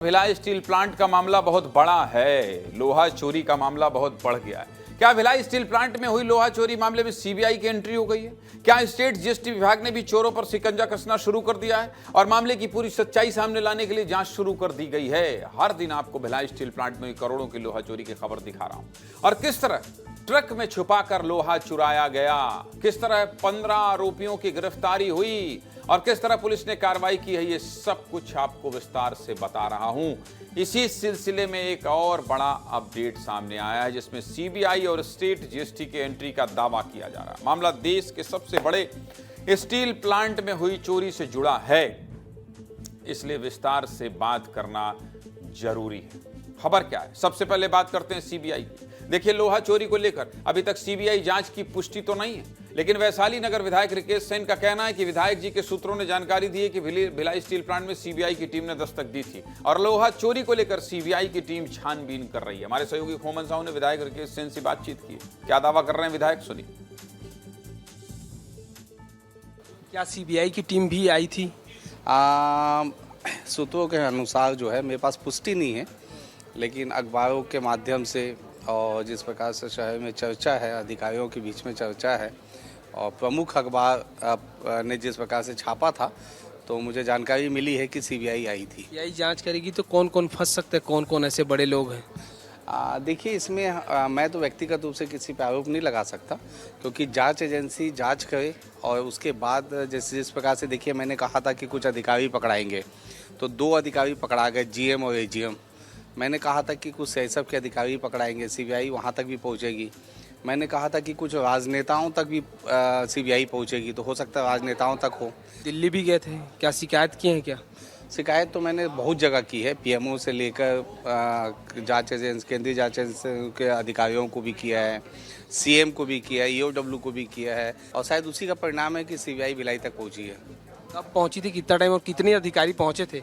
Bhilai steel plant का मामला बहुत बड़ा है। लोहा चोरी का मामला बहुत बढ़ गया है। क्या भिलाई स्टील प्लांट में हुई लोहा चोरी मामले में सीबीआई की एंट्री हो गई है? क्या स्टेट जीएसटी विभाग ने भी चोरों पर शिकंजा कसना शुरू कर दिया है और मामले की पूरी सच्चाई सामने लाने के लिए जांच शुरू कर दी गई है? हर दिन आपको भिलाई स्टील प्लांट में करोड़ों की लोहा चोरी की खबर दिखा रहा हूं और किस तरह ट्रक में छुपाकर लोहा चुराया गया, किस तरह 15 आरोपियों की गिरफ्तारी हुई और किस तरह पुलिस ने कार्रवाई की है, ये सब कुछ आपको विस्तार से बता रहा हूं। इसी सिलसिले में एक और बड़ा अपडेट सामने आया है जिसमें सीबीआई और स्टेट जीएसटी की एंट्री का दावा किया जा रहा है। मामला देश के सबसे बड़े स्टील प्लांट में हुई चोरी से जुड़ा है, इसलिए विस्तार से बात करना जरूरी है। खबर क्या है? सबसे पहले बात करते हैं सीबीआई की। देखिए, लोहा चोरी को लेकर अभी तक सीबीआई जांच की पुष्टि तो नहीं है, लेकिन वैशाली नगर विधायक रिकेश सेन का कहना है कि विधायक जी के सूत्रों ने जानकारी दी है कि भिलाई स्टील प्लांट में सीबीआई की टीम ने दस्तक दी थी और लोहा चोरी को लेकर सीबीआई की टीम छानबीन कर रही है। हमारे सहयोगी खोमन साहू ने विधायक रिकेश सेन से बातचीत की। क्या दावा कर रहे हैं विधायक, सुनिए। क्या सीबीआई की टीम भी आई थी? सूत्रों के अनुसार जो है, मेरे पास पुष्टि नहीं है, लेकिन अखबारों के माध्यम से और जिस प्रकार से शहर में चर्चा है, अधिकारियों के बीच में चर्चा है और प्रमुख अखबार ने जिस प्रकार से छापा था, तो मुझे जानकारी मिली है कि सीबीआई आई थी। सीबीआई जांच करेगी तो कौन कौन फंस सकते हैं, कौन कौन ऐसे बड़े लोग हैं? देखिए, इसमें मैं तो व्यक्तिगत रूप से किसी पे आरोप नहीं लगा सकता, क्योंकि जांच एजेंसी जांच करे और उसके बाद जिस प्रकार से, देखिए, मैंने कहा था कि कुछ अधिकारी पकड़ाएंगे, तो 2 अधिकारी पकड़ा गए, जीएम और एजीएम। मैंने कहा था कि कुछ सैसब के अधिकारी पकड़ाएंगे, सीबीआई वहाँ तक भी पहुँचेगी। मैंने कहा था कि कुछ राजनेताओं तक भी सीबीआई पहुँचेगी, तो हो सकता है राजनेताओं तक हो। दिल्ली भी गए थे, क्या शिकायत की है? क्या शिकायत तो मैंने बहुत जगह की है, पीएमओ से लेकर जांच एजेंसी, केंद्रीय जांच एजेंसी के अधिकारियों को भी किया है, सीएम को भी किया है, ईओडब्ल्यू को भी किया है और शायद उसी का परिणाम है कि सीबीआई भिलाई तक पहुँची है। कब पहुंची थी, कितना टाइम और कितने अधिकारी पहुंचे थे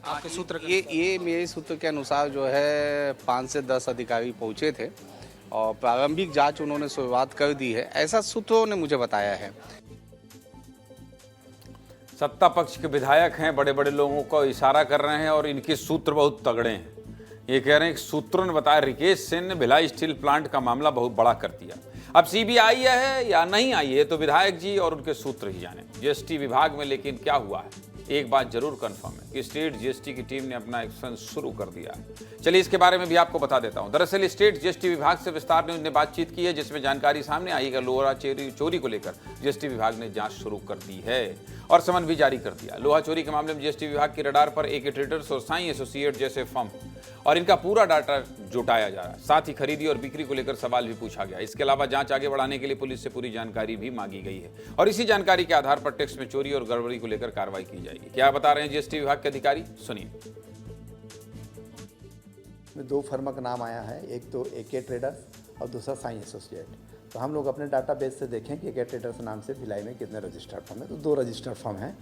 आपके सूत्र? ये मेरे सूत्र के अनुसार जो है 5 से 10 अधिकारी पहुंचे थे और प्रारंभिक जांच उन्होंने शुरुआत कर दी है, ऐसा सूत्रों ने मुझे बताया है। सत्ता पक्ष के विधायक हैं, बड़े बड़े लोगों को इशारा कर रहे हैं और इनके सूत्र बहुत तगड़े हैं। ये कह रहे हैं कि सूत्रों ने बताया रिकेश सेन ने भिलाई स्टील प्लांट का मामला बहुत बड़ा कर दिया। अब सीबीआई है या नहीं आई है तो विधायक जी और उनके सूत्र ही जाने। जीएसटी विभाग में लेकिन क्या हुआ है, एक बात जरूर कंफर्म है कि स्टेट जीएसटी की टीम ने अपना एक्शन शुरू कर दिया है। चलिए, इसके बारे में भी आपको बता देता हूं। दरअसल स्टेट जीएसटी विभाग से विस्तार ने बातचीत की है, जिसमें जानकारी सामने आई है कि लोहा चोरी को लेकर जीएसटी विभाग ने जांच शुरू कर दी है और समन भी जारी कर दिया। लोहा चोरी के मामले में जीएसटी विभाग की रडार पर एके ट्रेडर्स और साई एसोसिएट जैसे फर्म और इनका पूरा डाटा जुटाया जा रहा है। साथ ही खरीदी और बिक्री को लेकर सवाल भी पूछा गया। इसके अलावा जांच आगे बढ़ाने के लिए पुलिस से पूरी जानकारी भी मांगी गई है और इसी जानकारी के आधार पर टैक्स में चोरी और गड़बड़ी को लेकर कार्रवाई की जाएगी। क्या बता रहे हैं जीएसटी विभाग के अधिकारी, सुनिए। 2 फर्म का नाम आया है, एक तो एके ट्रेडर्स और दूसरा साई एसोसिएट। तो हम लोग अपने डाटाबेस से देखें कि एके ट्रेडर्स नाम से भिलाई में कितने रजिस्टर्ड फर्म है, तो 2 रजिस्टर्ड फर्म हैं,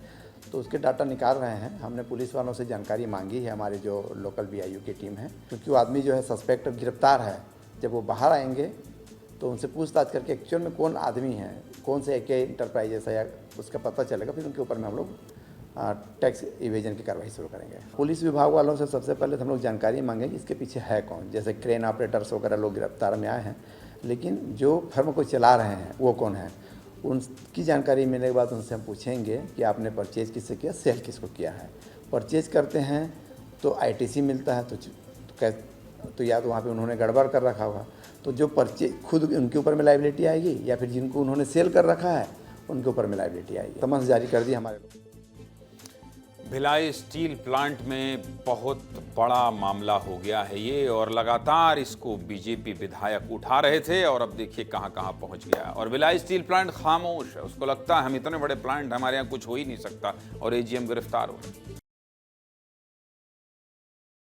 तो उसके डाटा निकाल रहे हैं। हमने पुलिस वालों से जानकारी मांगी है, हमारी जो लोकल बीआईयू की टीम है, क्योंकि वो आदमी जो है सस्पेक्ट गिरफ्तार है। जब वो बाहर आएंगे तो उनसे पूछताछ करके एक्चुअल में कौन आदमी है, कौन से एके इंटरप्राइजेस है, या उसका पता चलेगा। फिर उनके ऊपर में हम लोग टैक्स इवेजन की कार्रवाई शुरू करेंगे। पुलिस विभाग वालों से सबसे पहले हम लोग जानकारी मांगेंगे इसके पीछे है कौन। जैसे क्रेन ऑपरेटर्स वगैरह लोग गिरफ्तार में आए हैं, लेकिन जो फर्म को चला रहे हैं वो कौन है, उनकी जानकारी मिलने के बाद उनसे हम पूछेंगे कि आपने परचेज किससे किया, सेल किसको किया है। परचेज करते हैं तो आईटीसी मिलता है, तो या तो वहाँ पे उन्होंने गड़बड़ कर रखा होगा, तो जो परचेज खुद उनके ऊपर में लायबिलिटी आएगी, या फिर जिनको उन्होंने सेल कर रखा है उनके ऊपर में लायबिलिटी आएगी। समन्स जारी कर दी हमारे लोग। भिलाई स्टील प्लांट में बहुत बड़ा मामला हो गया है ये, और लगातार इसको बीजेपी विधायक उठा रहे थे और अब देखिए कहां कहां पहुंच गया। और भिलाई स्टील प्लांट खामोश है, उसको लगता है हम इतने बड़े प्लांट, हमारे यहाँ कुछ हो ही नहीं सकता, और एजीएम गिरफ्तार हो गए।